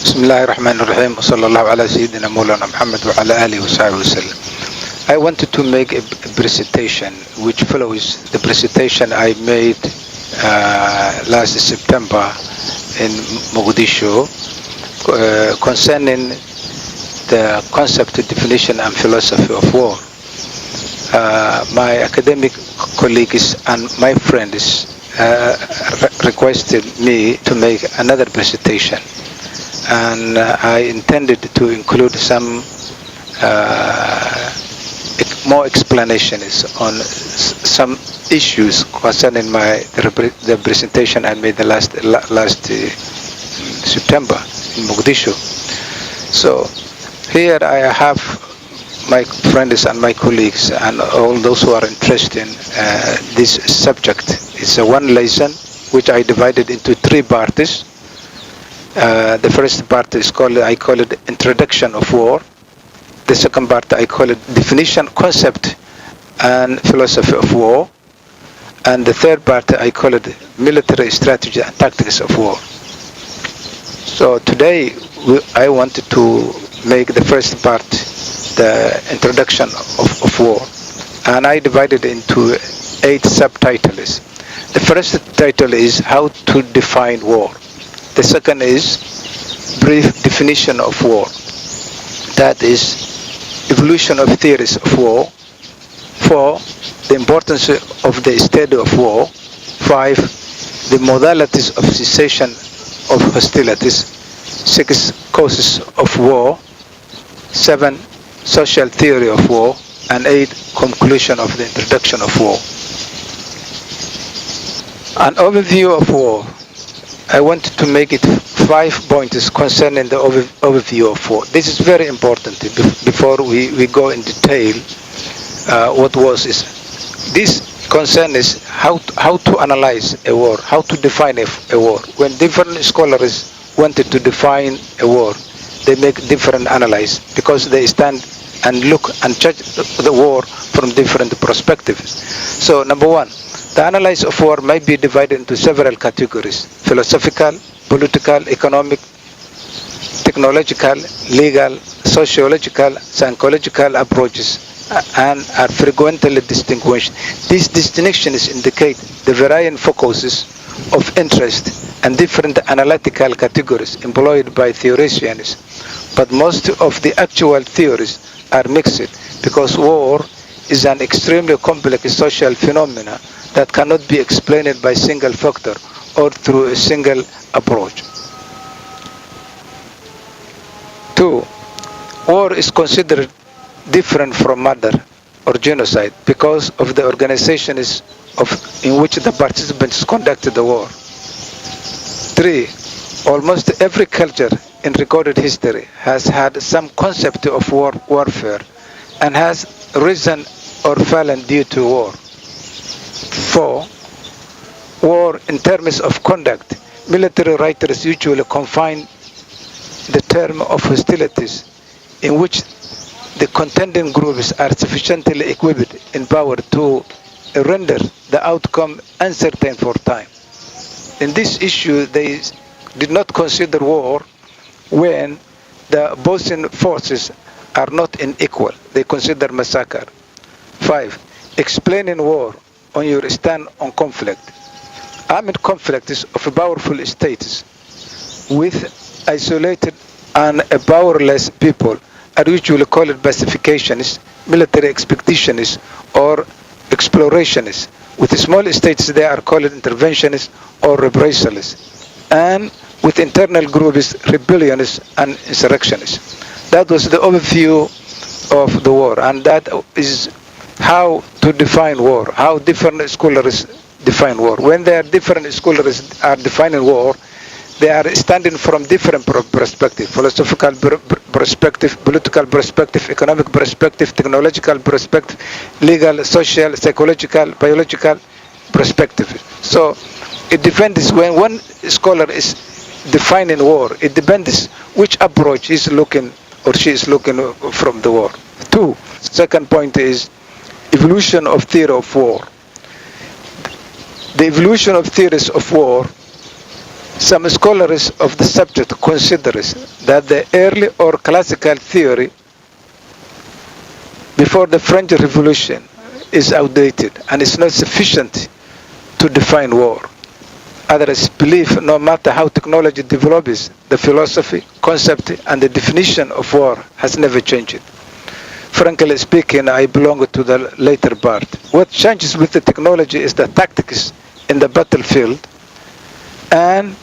بسم الله الرحمن الرحيم وصلى الله على سيدنا مولانا محمد وعلى آله وصحبه وسلم. I wanted to make a presentation which follows the presentation I made last September in Mogadishu concerning the concept, definition and philosophy of war. My academic colleagues and my friends requested me to make another presentation, and I intended to include some more explanations on some issues concerning the presentation I made the last September in Mogadishu. So here I have my friends and my colleagues and all those who are interested in this subject. It's a one lesson which I divided into three parts. The first part is I call it Introduction of War. The second part I call it Definition, Concept and Philosophy of War. And the third part I call it Military Strategy and Tactics of War. So today I wanted to make the first part the Introduction of War, and I divided it into 8 subtitles. The first title is How to Define War. The second is Brief Definition of War. That is Evolution of Theories of War. 4. The Importance of the State of War. 5. The Modalities of Cessation of Hostilities. 6. Causes of War. 7. Social Theory of War. And 8. Conclusion of the Introduction of War. An overview of war. I wanted to make it 5 points concerning the overview of war. This is very important before we go in detail what wars is. This concern is how to analyze a war, how to define a war. When different scholars wanted to define a war, they make different analysis because they stand and look and judge the war from different perspectives. So number one, the analysis of war may be divided into several categories: philosophical, political, economic, technological, legal, sociological, psychological approaches, and are frequently distinguished. These distinctions indicate the varying focuses of interest and different analytical categories employed by theorists. But most of the actual theories are mixed because war is an extremely complex social phenomenon that cannot be explained by single factor or through a single approach. 2. War is considered different from murder or genocide because of the organization in which the participants conducted the war. 3. Almost every culture in recorded history has had some concept of warfare and has risen or fallen due to war. 4. War in terms of conduct. Military writers usually confine the term of hostilities in which the contending groups are sufficiently equipped in power to render the outcome uncertain for time. In this issue, they did not consider war when the opposing forces are not unequal. They consider massacre. 5. Explaining war on your stand on conflict. Armed conflicts of powerful states with isolated and powerless people are usually called pacifications, military expeditions, or explorations. With small states, they are called interventions or reprisals. And with internal groups, rebellions and insurrections. That was the overview of the war, and that is how to define war, how different scholars define war. When there are different scholars are defining war, they are standing from different perspectives: philosophical perspective, political perspective, economic perspective, technological perspective, legal, social, psychological, biological perspective. So it depends. When one scholar is defining war, it depends which approach he's looking or she is looking from the war. 2. Second point is evolution of theory of war. The evolution of theories of war Some scholars of the subject consider that the early or classical theory before the French Revolution is outdated and is not sufficient to define war. Others believe no matter how technology develops, the philosophy, concept, and the definition of war has never changed. Frankly speaking, I belong to the later part. What changes with the technology is the tactics in the battlefield, and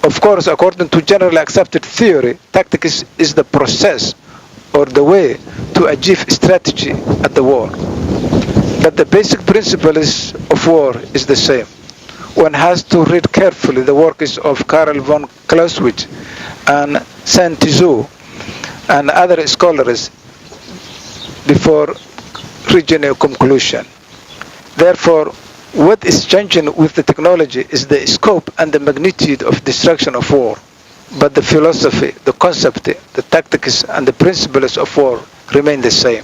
of course, according to generally accepted theory, tactics is the process or the way to achieve strategy at the war. But the basic principles of war is the same. One has to read carefully the works of Karl von Clausewitz and Saint-Exupéry and other scholars before reaching a conclusion. Therefore, what is changing with the technology is the scope and the magnitude of destruction of war. But the philosophy, the concept, the tactics, and the principles of war remain the same.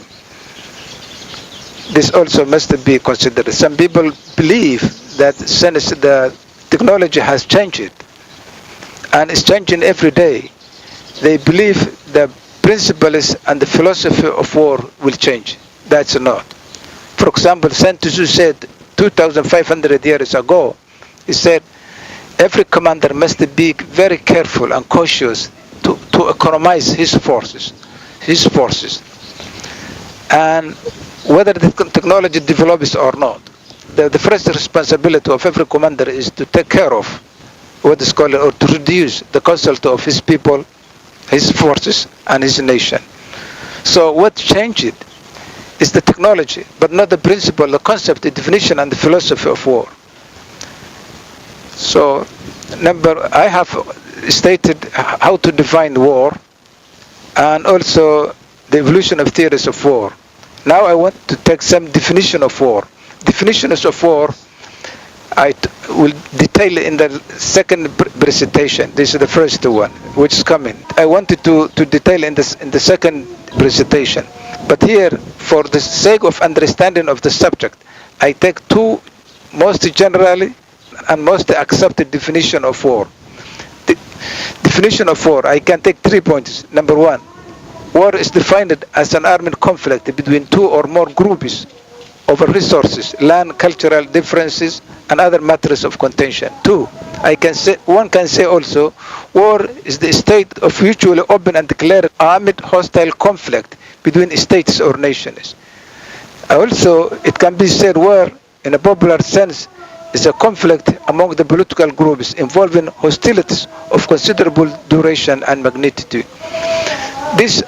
This also must be considered. Some people believe that since the technology has changed and is changing every day, they believe the principles and the philosophy of war will change. That's not. For example, Saint-Exupéry said 2,500 years ago, he said, every commander must be very careful and cautious to economize his forces. And whether the technology develops or not, the first responsibility of every commander is to take care of what is called, or to reduce the cost of his people, his forces, and his nation. So what changed is the technology, but not the principle, the concept, the definition, and the philosophy of war. So, I have stated how to define war, and also the evolution of theories of war. Now I want to take some definition of war. Definitions of war I will detail in the second presentation. This is the first one, which is coming. I wanted to detail in the second presentation. But here, for the sake of understanding of the subject, I take two most generally and most accepted definition of war. The definition of war, I can take 3 points. Number one, war is defined as an armed conflict between two or more groups over resources, land, cultural differences, and other matters of contention. Two, one can say also, war is the state of usually open and declared armed hostile conflict between states or nations. Also, it can be said war, in a popular sense, is a conflict among the political groups involving hostilities of considerable duration and magnitude. These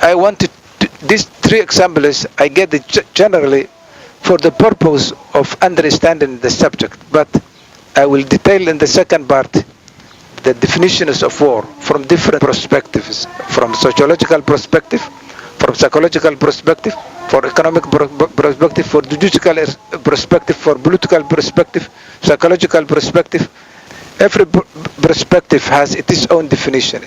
three examples I get generally for the purpose of understanding the subject, but I will detail in the second part the definitions of war from different perspectives, from sociological perspective, from psychological perspective, for economic perspective, for judicial perspective, for political perspective, psychological perspective. Every perspective has its own definition.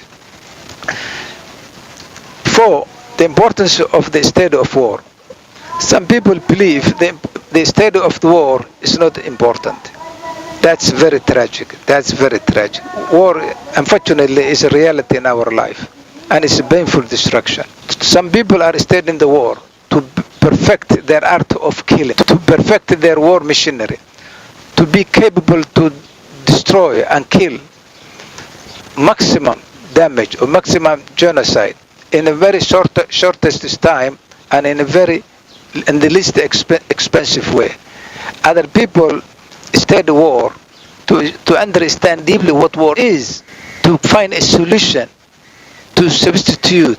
Four, the importance of the state of war. Some people believe the state of the war is not important. That's very tragic. War, unfortunately, is a reality in our life, and it's a painful destruction. Some people are studying the war to perfect their art of killing, to perfect their war machinery, to be capable to destroy and kill maximum damage or maximum genocide in a very shortest time and in the least expensive way. Other people study war to understand deeply what war is, to find a solution to substitute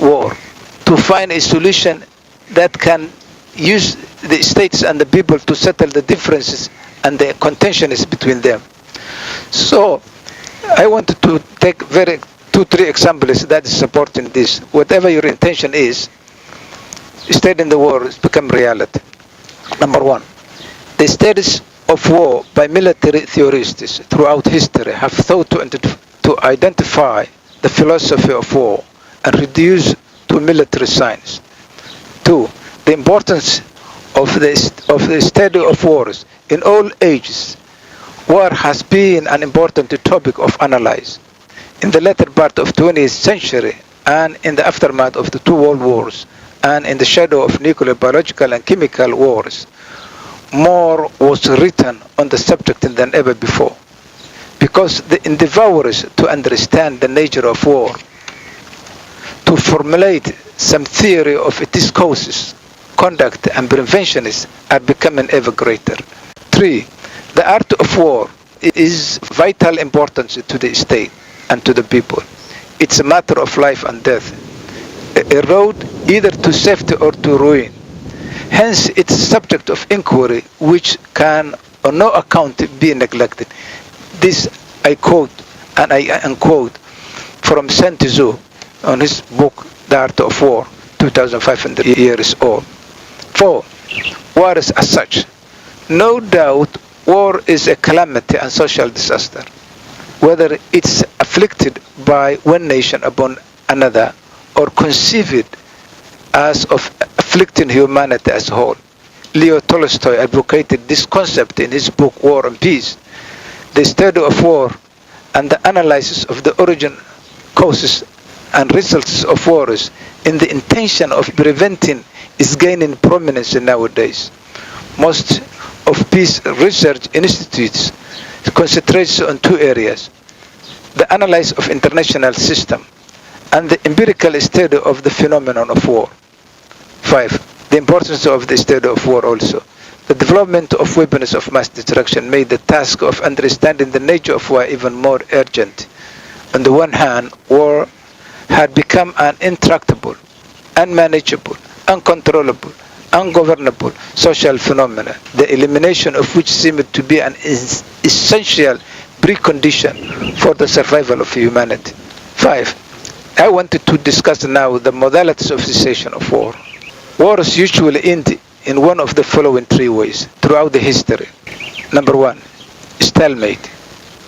war, to find a solution that can use the states and the people to settle the differences and the contentions between them. So I wanted to take 2-3 examples that is supporting this. Whatever your intention is, state in the war has become reality. Number one, the status of war by military theorists throughout history have thought to identify the philosophy of war and reduce to military science. Two, the importance of the study of wars in all ages War has been an important topic of analysis. In the latter part of 20th century and in the aftermath of the two world wars and in the shadow of nuclear, biological and chemical wars, more was written on the subject than ever before. Because the endeavors to understand the nature of war, to formulate some theory of its causes, conduct and preventions are becoming ever greater. 3. The art of war is vital importance to the state and to the people. It's a matter of life and death, a road either to safety or to ruin. Hence, it's a subject of inquiry which can on no account be neglected. This I quote, and I unquote, from Saint Tzu on his book, The Art of War, 2,500 years old. 4. War is as such. No doubt, war is a calamity and social disaster, whether it's afflicted by one nation upon another or conceived as of afflicting humanity as a whole. Leo Tolstoy advocated this concept in his book War and Peace. The study of war and the analysis of the origin, causes and results of wars in the intention of preventing is gaining prominence nowadays. Most of peace research institutes concentrates on two areas: the analysis of international system and the empirical study of the phenomenon of war. 5. The importance of the study of war also. The development of weapons of mass destruction made the task of understanding the nature of war even more urgent. On the one hand, war had become an intractable, unmanageable, uncontrollable, ungovernable social phenomenon, the elimination of which seemed to be an essential precondition for the survival of humanity. 5. I wanted to discuss now the modalities of cessation of war. Wars usually end in one of the following three ways throughout the history. Number 1, stalemate.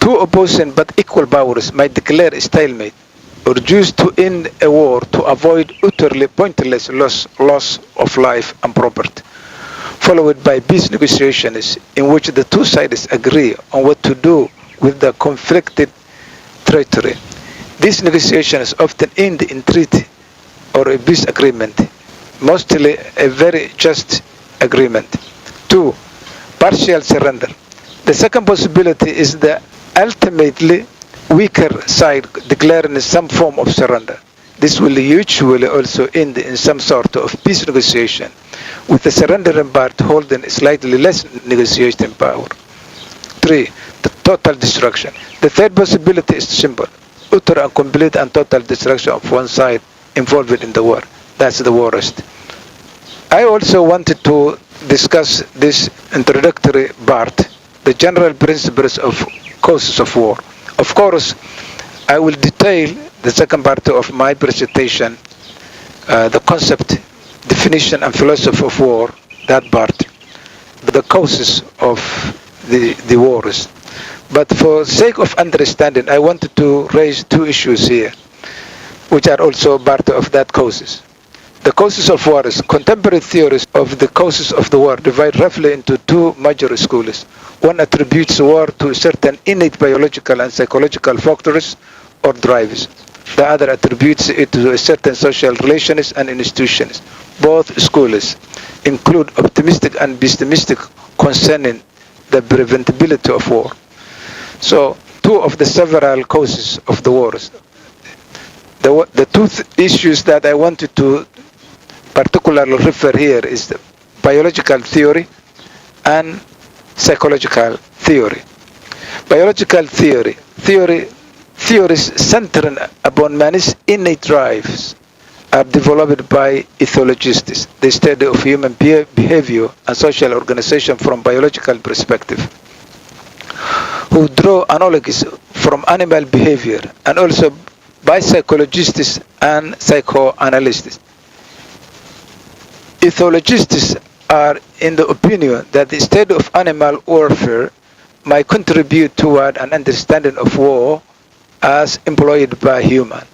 Two opposing but equal powers might declare a stalemate or choose to end a war to avoid utterly pointless loss of life and property, followed by peace negotiations in which the two sides agree on what to do with the conflicted territory. These negotiations often end in treaty or a peace agreement, mostly a very just agreement. 2. Partial surrender. The second possibility is the ultimately weaker side declaring some form of surrender. This will usually also end in some sort of peace negotiation, with the surrendering part holding slightly less negotiating power. 3. The total destruction. The third possibility is simple: utter and complete and total destruction of one side involved in the war. That's the worst. I also wanted to discuss this introductory part, the general principles of causes of war. Of course, I will detail the second part of my presentation, the concept, definition and philosophy of war, that part, the causes of the wars. But for sake of understanding, I wanted to raise two issues here, which are also part of that causes. The causes of wars. Contemporary theories of the causes of the war divide roughly into two major schools. One attributes war to certain innate biological and psychological factors or drives. The other attributes it to certain social relations and institutions. Both schools include optimistic and pessimistic concerning the preventability of war. So, two of the several causes of the wars. The two issues that I wanted to particularly refer here is the biological theory and psychological theory. Biological theories centering upon man's innate drives are developed by ethologists, the study of human behavior and social organization from biological perspective, who draw analogies from animal behavior, and also by psychologists and psychoanalysts. Ethologists are in the opinion that the study of animal warfare might contribute toward an understanding of war as employed by humans.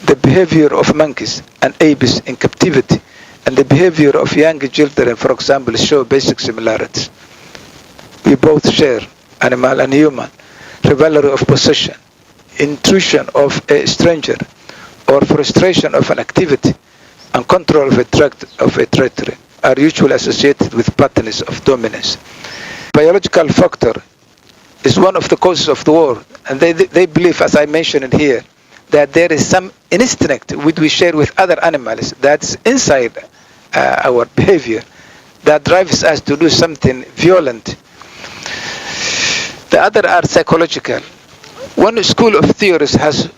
The behavior of monkeys and apes in captivity and the behavior of young children, for example, show basic similarities. We both share animal and human, rivalry of possession, intrusion of a stranger, or frustration of an activity, and control of a territory are usually associated with patterns of dominance. Biological factor is one of the causes of the war, and they believe, as I mentioned here, that there is some instinct which we share with other animals that's inside our behavior that drives us to do something violent. The other are psychological. One school of theories has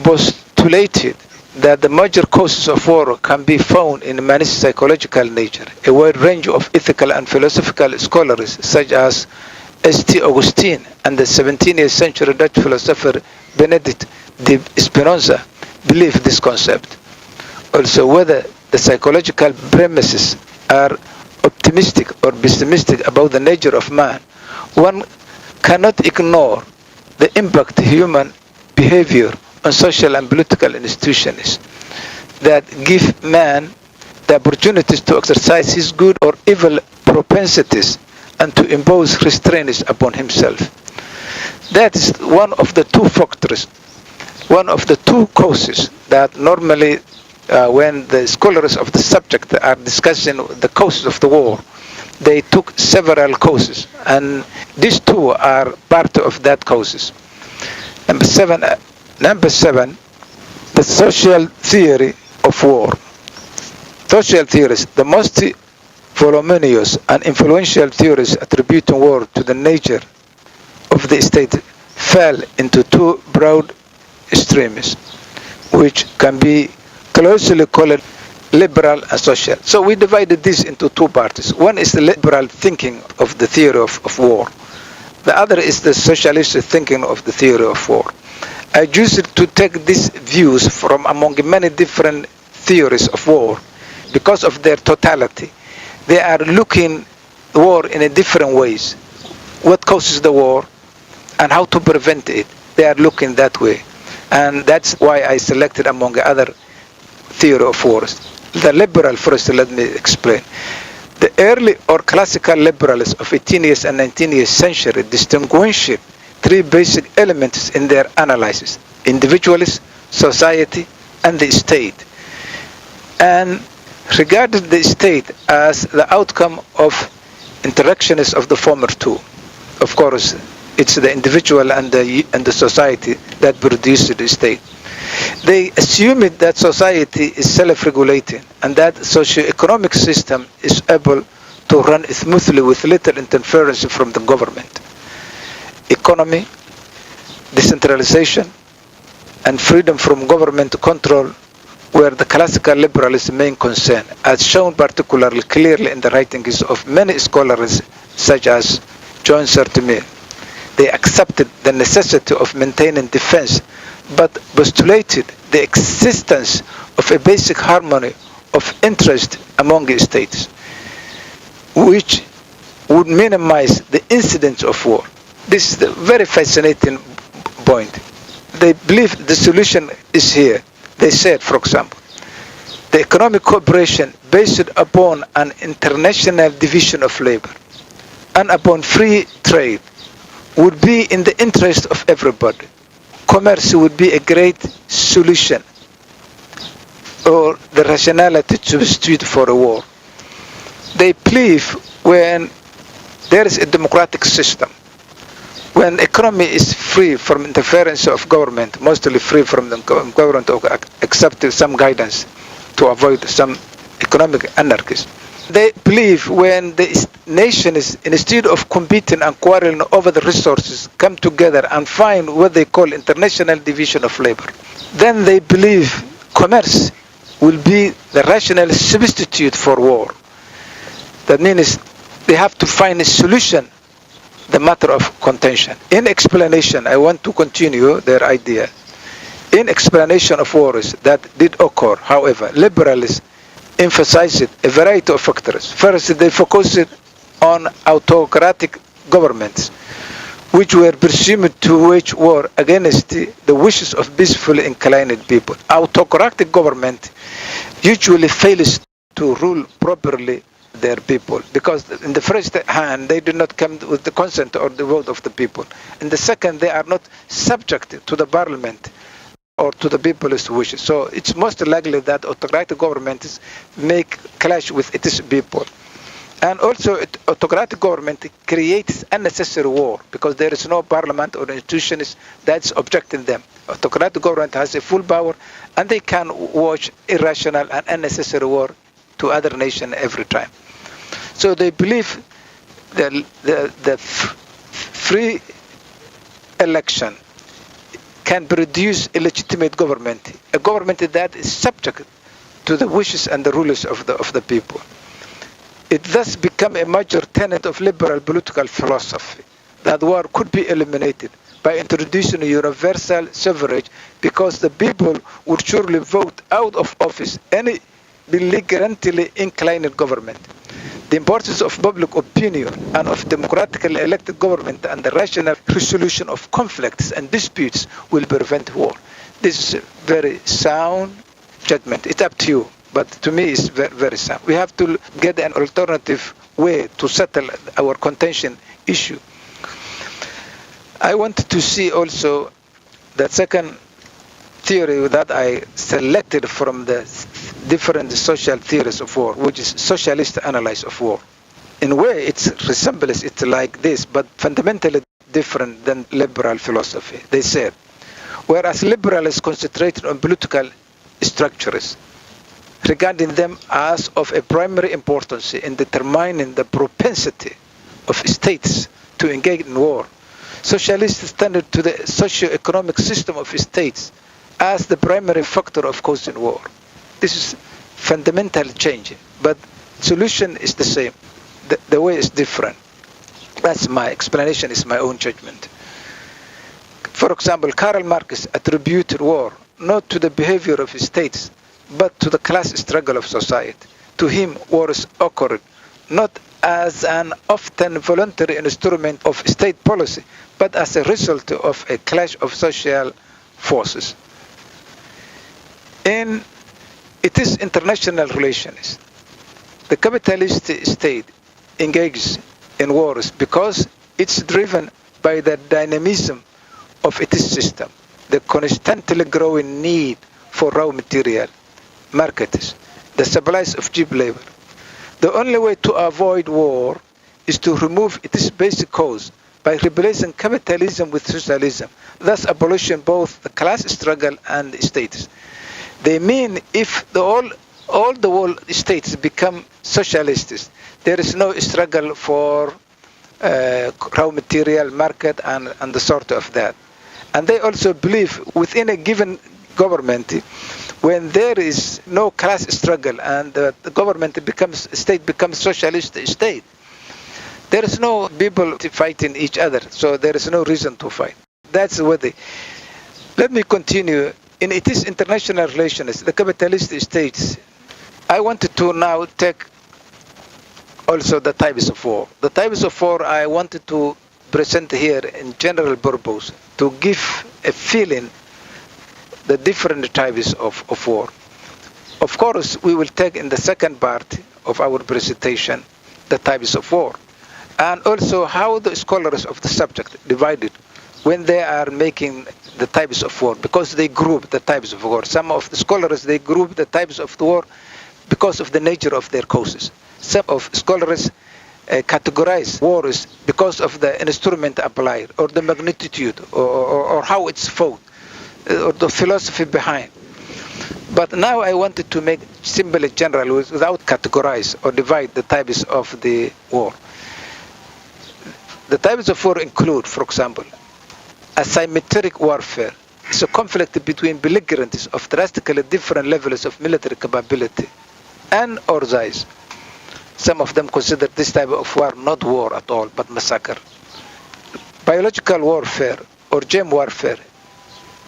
postulated that the major causes of war can be found in man's psychological nature. A wide range of ethical and philosophical scholars, such as St. Augustine and the 17th century Dutch philosopher Benedict de Spinoza, believe this concept. Also, whether the psychological premises are optimistic or pessimistic about the nature of man, one cannot ignore the impact human behavior on social and political institutions that give man the opportunities to exercise his good or evil propensities and to impose restraints upon himself. That is one of the two factors, one of the two causes that normally when the scholars of the subject are discussing the causes of the war, they took several causes, and these two are part of that causes. Number seven, the social theory of war. Social theories, the most voluminous and influential theories attributing war to the nature of the state, fell into two broad streams, which can be closely called liberal and social. So we divided this into two parts. One is the liberal thinking of the theory of war. The other is the socialist thinking of the theory of war. I choose to take these views from among many different theories of war because of their totality. They are looking at war in a different ways. What causes the war and how to prevent it. They are looking that way. And that's why I selected among other theory of wars. The liberal first, let me explain. The early or classical liberals of 18th and 19th century distinguished three basic elements in their analysis: individualism, society, and the state, and regarded the state as the outcome of interactions of the former two. Of course, it's the individual and the society that produce the state. They assumed that society is self-regulating and that socio-economic system is able to run smoothly with little interference from the government. Economy, decentralization, and freedom from government control were the classical liberals' main concern, as shown particularly clearly in the writings of many scholars such as John Sertimere. They accepted the necessity of maintaining defense, but postulated the existence of a basic harmony of interest among the states, which would minimize the incidence of war. This is a very fascinating point. They believe the solution is here. They said, for example, the economic cooperation based upon an international division of labor and upon free trade would be in the interest of everybody. Commerce would be a great solution or the rationality to substitute for a war. They believe when there is a democratic system, when economy is free from interference of government, mostly free from the government, except some guidance to avoid some economic anarchies. They believe when the nations, instead of competing and quarreling over the resources, come together and find what they call international division of labor, then they believe commerce will be the rational substitute for war. That means they have to find a solution, the matter of contention. In explanation, I want to continue their idea. In explanation of wars that did occur, however, liberals emphasized a variety of factors. First, they focused on autocratic governments, which were presumed to wage war against the wishes of peacefully inclined people. Autocratic government usually fails to rule properly their people, because in the first hand they do not come with the consent or the vote of the people. In the second, they are not subject to the parliament or to the people's wishes. So it's most likely that autocratic governments make clash with its people. And also, autocratic government creates unnecessary war because there is no parliament or institutions that's objecting them. Autocratic government has a full power, and they can wage irrational and unnecessary war to other nations every time. So they believe the free election can produce a legitimate government, a government that is subject to the wishes and the rulers of the people. It thus became a major tenet of liberal political philosophy that war could be eliminated by introducing a universal suffrage, because the people would surely vote out of office any belligerently inclined government. The importance of public opinion and of democratically elected government and the rational resolution of conflicts and disputes will prevent war. This is a very sound judgment. It's up to you, but to me it's very, very sound. We have to get an alternative way to settle our contention issue. I wanted to see also the second theory that I selected from the different social theories of war, which is socialist analysis of war. In a way, it resembles it like this, but fundamentally different than liberal philosophy. They said, whereas liberals concentrated on political structures, regarding them as of a primary importance in determining the propensity of states to engage in war, socialists tended to the socio-economic system of states as the primary factor of causing war. This is fundamental change, but solution is the same. The way is different. That's my explanation, is my own judgment. For example, Karl Marx attributed war not to the behavior of states, but to the class struggle of society. To him, wars occurred not as an often voluntary instrument of state policy, but as a result of a clash of social forces. In it is international relations, the capitalist state engages in wars because it's driven by the dynamism of its system, the constantly growing need for raw material, markets, the supplies of cheap labor. The only way to avoid war is to remove its basic cause by replacing capitalism with socialism, thus abolishing both the class struggle and the states. They mean if all the world states become socialists, there is no struggle for raw material market and the sort of that. And they also believe within a given government, when there is no class struggle and the state becomes socialist state, there is no people fighting each other, so there is no reason to fight. That's what they. Let me continue. In its international relations, the capitalist states, I wanted to now take also the types of war. The types of war I wanted to present here in general purpose to give a feeling the different types of war. Of course, we will take in the second part of our presentation the types of war, and also how the scholars of the subject divided when they are making the types of war, because they group the types of war. Some of the scholars, they group the types of the war because of the nature of their causes. Some of scholars categorize wars because of the instrument applied, or the magnitude, or how it's fought, or the philosophy behind. But now I wanted to make simply general without categorize or divide the types of the war. The types of war include, for example, asymmetric warfare. It's a conflict between belligerents of drastically different levels of military capability and or size. Some of them consider this type of war not war at all, but massacre. Biological warfare or germ warfare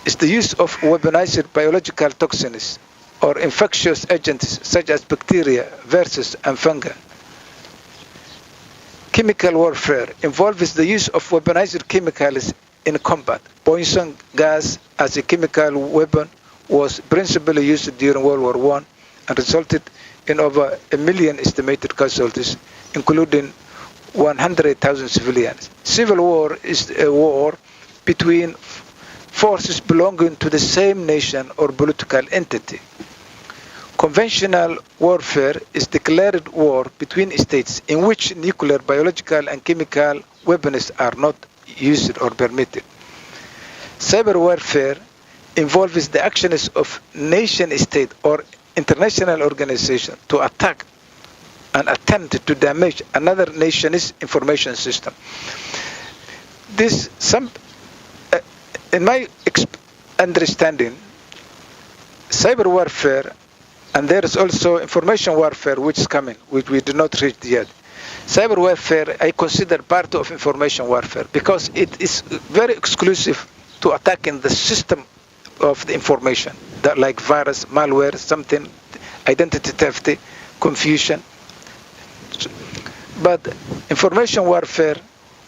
is the use of weaponized biological toxins or infectious agents such as bacteria, viruses, and fungi. Chemical warfare involves the use of weaponized chemicals in combat. Poison gas as a chemical weapon was principally used during World War I and resulted in over 1 million estimated casualties, including 100,000 civilians. Civil war is a war between forces belonging to the same nation or political entity. Conventional warfare is declared war between states in which nuclear, biological, and chemical weapons are not used or permitted. Cyber warfare involves the actions of nation-state or international organization to attack and attempt to damage another nation's information system. In my understanding, cyber warfare, and there is also information warfare which is coming, which we did not reach yet. Cyber warfare I consider part of information warfare because it is very exclusive to attacking the system of the information, that like virus, malware, something, identity theft, confusion. But information warfare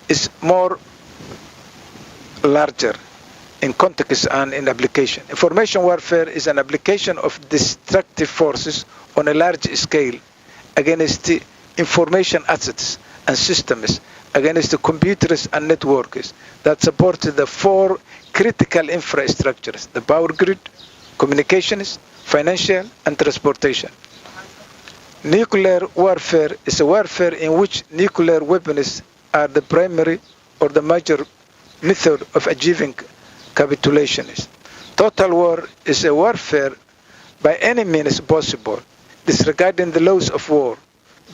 is more larger in context and in application. Information warfare is an application of destructive forces on a large scale against the information assets and systems, against the computers and networks that support the four critical infrastructures: the power grid, communications, financial, and transportation. Nuclear warfare is a warfare in which nuclear weapons are the primary or the major method of achieving capitulation. Total war is a warfare by any means possible, disregarding the laws of war,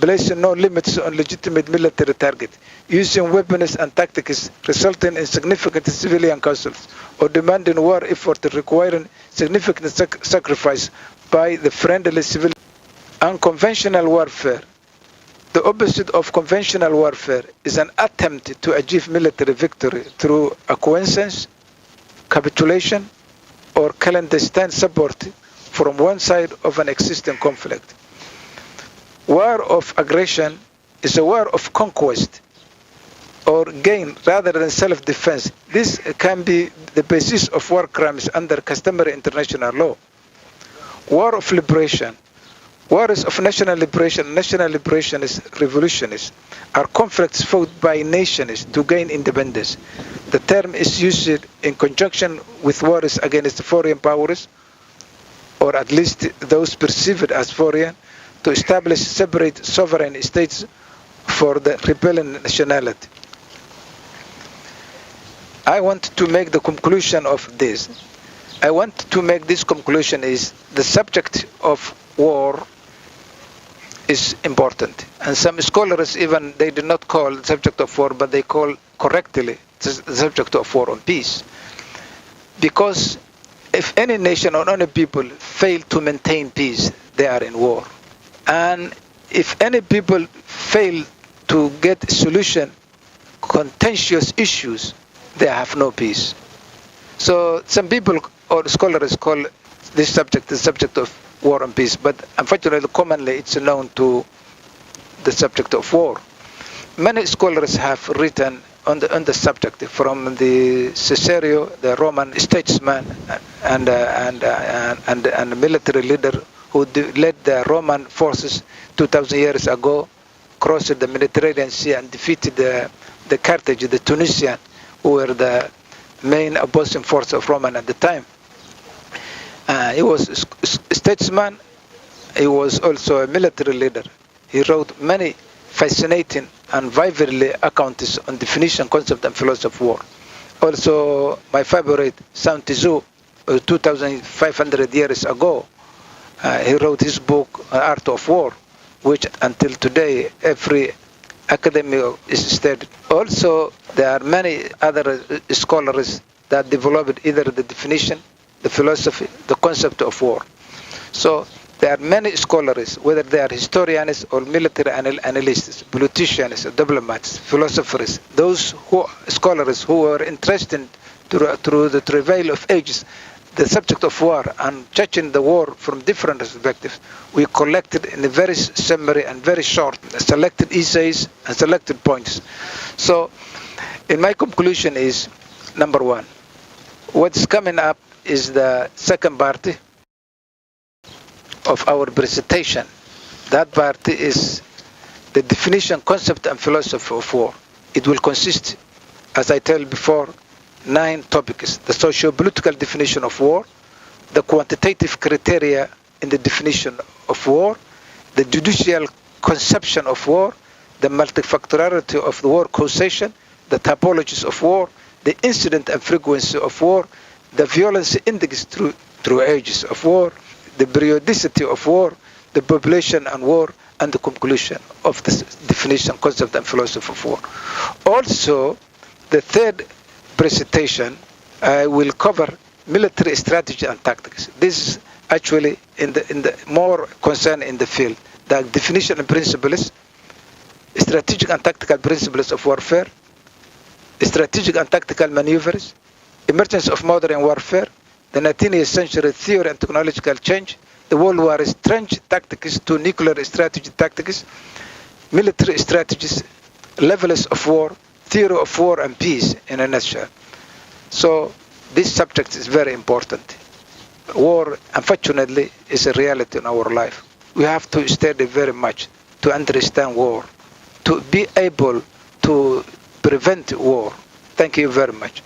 placing no limits on legitimate military targets, using weapons and tactics resulting in significant civilian casualties, or demanding war effort requiring significant sacrifice by the friendly civilian. Unconventional warfare. The opposite of conventional warfare is an attempt to achieve military victory through acquiescence, capitulation, or clandestine support from one side of an existing conflict. War of aggression is a war of conquest or gain rather than self-defense. This can be the basis of war crimes under customary international law. War of liberation. Wars of national liberation is revolutions, are conflicts fought by nations to gain independence. The term is used in conjunction with wars against foreign powers, or at least those perceived as foreign, to establish separate sovereign states for the rebellion nationality. I want to make the conclusion of this. I want to make this conclusion is the subject of war is important. And some scholars even, they do not call the subject of war, but they call correctly the subject of war on peace. Because if any nation or any people fail to maintain peace, they are in war. And if any people fail to get solution contentious issues, they have no peace. So some people or scholars call this subject the subject of war and peace, but unfortunately commonly it's known to the subject of war. Many scholars have written on the subject, from the Cicero, the Roman statesman and military leader who led the Roman forces 2,000 years ago, crossed the Mediterranean Sea and defeated the Carthage, the Tunisian, who were the main opposing force of Roman at the time. He was a statesman. He was also a military leader. He wrote many fascinating and vividly accounts on definition, concept, and philosophy of war. Also, my favorite, Sun Tzu, 2,500 years ago, he wrote his book, Art of War, which until today every academic is studied. Also, there are many other scholars that developed either the definition, the philosophy, the concept of war. So there are many scholars, whether they are historians or military analysts, politicians, diplomats, philosophers, those scholars who are interested through the travail of ages, the subject of war and judging the war from different perspectives. We collected in a very summary and very short, selected essays and selected points. So in my conclusion is, number one, what's coming up is the second part of our presentation, That part is the definition, concept, and philosophy of war. It will consist, as I told before, 9 topics: the socio-political definition of war, the quantitative criteria in the definition of war, the judicial conception of war, the multifactoriality of the war causation, the typologies of war, the incident and frequency of war, the violence index through ages of war, the periodicity of war, the population and war, and the conclusion of the definition, concept, and philosophy of war. Also, the third presentation will cover military strategy and tactics. This is actually in the more concern in the field. The definition and principles, strategic and tactical principles of warfare, strategic and tactical maneuvers, emergence of modern warfare, the 19th century theory and technological change, the World War trench tactics to nuclear strategy tactics, military strategies, levels of war, theory of war and peace in a nutshell. So this subject is very important. War, unfortunately, is a reality in our life. We have to study very much to understand war, to be able to prevent war. Thank you very much.